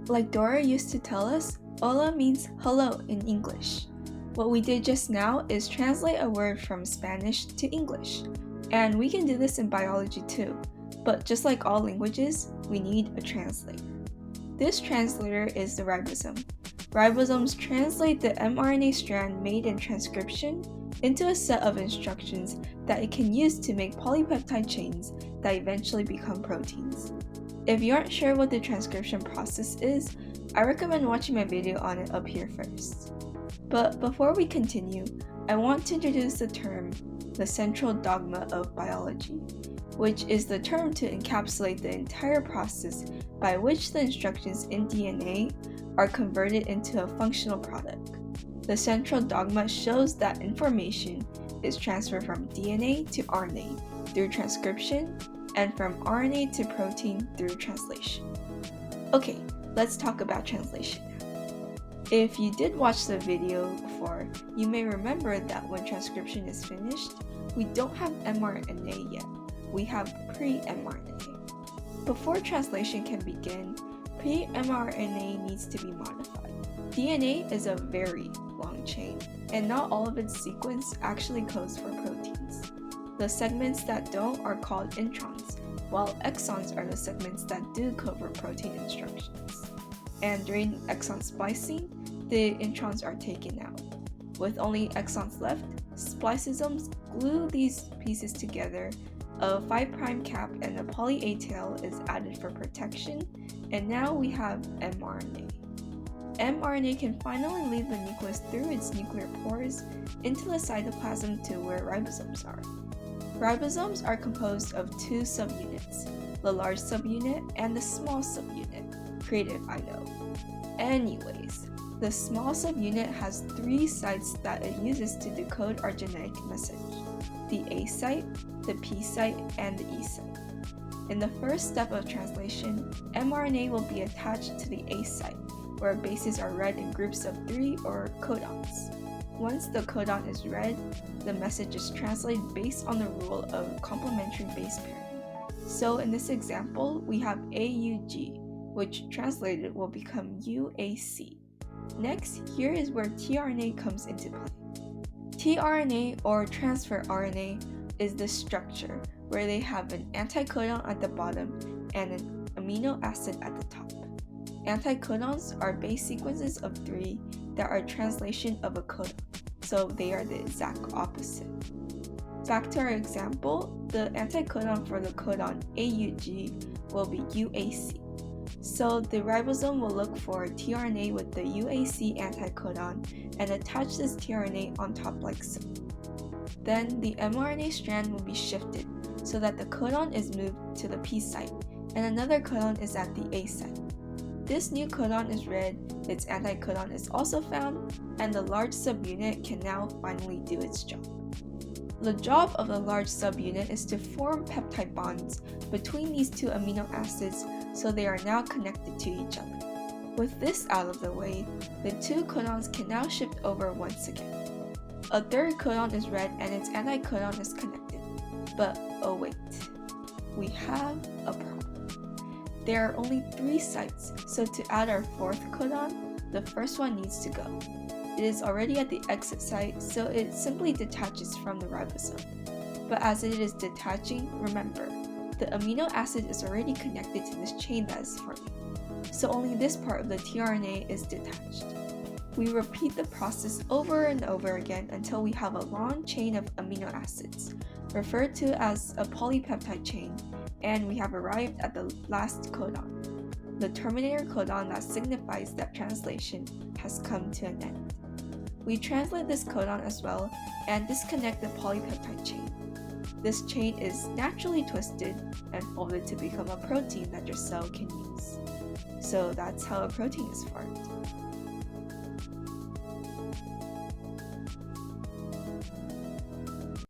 Like Dora used to tell us, hola means hello in English. What we did just now is translate a word from Spanish to English. And we can do this in biology too. But just like all languages, we need a translator. This translator is the ribosome. Ribosomes translate the mRNA strand made in transcription into a set of instructions that it can use to make polypeptide chains that eventually become proteins. If you aren't sure what the transcription process is, I recommend watching my video on it up here first. But before we continue, I want to introduce the term, the central dogma of biology, which is the term to encapsulate the entire process by which the instructions in DNA are converted into a functional product. The central dogma shows that information is transferred from DNA to RNA through transcription and from RNA to protein through translation. Okay, let's talk about translation now. If you did watch the video before, you may remember that when transcription is finished, we don't have mRNA yet. We have pre-mRNA. Before translation can begin, pre-mRNA needs to be modified. DNA is a very long chain, and not all of its sequence actually codes for proteins. The segments that don't are called introns, while exons are the segments that do code for protein instructions. And during exon splicing, the introns are taken out. With only exons left, spliceosomes glue these pieces together. A 5' cap and a poly A tail is added for protection, and now we have mRNA. mRNA can finally leave the nucleus through its nuclear pores into the cytoplasm to where ribosomes are. Ribosomes are composed of two subunits, the large subunit and the small subunit. Creative, I know. Anyways, the small subunit has 3 sites that it uses to decode our genetic message: the A site, the P site, and the E site. In the first step of translation, mRNA will be attached to the A site, where bases are read in groups of 3 or codons. Once the codon is read, the message is translated based on the rule of complementary base pairing. So in this example, we have AUG, which translated will become UAC. Next, here is where tRNA comes into play. tRNA, or transfer RNA, is the structure where they have an anticodon at the bottom and an amino acid at the top. Anticodons are base sequences of 3 that are translation of a codon, so they are the exact opposite. Back to our example, the anticodon for the codon AUG will be UAC. So the ribosome will look for tRNA with the UAC anticodon and attach this tRNA on top like so. Then the mRNA strand will be shifted so that the codon is moved to the P site and another codon is at the A site. This new codon is read, its anticodon is also found, and the large subunit can now finally do its job. The job of the large subunit is to form peptide bonds between these 2 amino acids so they are now connected to each other. With this out of the way, the 2 codons can now shift over once again. A third codon is read and its anticodon is connected. But oh wait, we have a problem. There are only 3 sites, so to add our 4th codon, the first one needs to go. It is already at the exit site, so it simply detaches from the ribosome. But as it is detaching, remember, the amino acid is already connected to this chain that is forming, so only this part of the tRNA is detached. We repeat the process over and over again until we have a long chain of amino acids, referred to as a polypeptide chain, and we have arrived at the last codon, the terminator codon that signifies that translation has come to an end. We translate this codon as well and disconnect the polypeptide chain. This chain is naturally twisted and folded to become a protein that your cell can use. So that's how a protein is formed.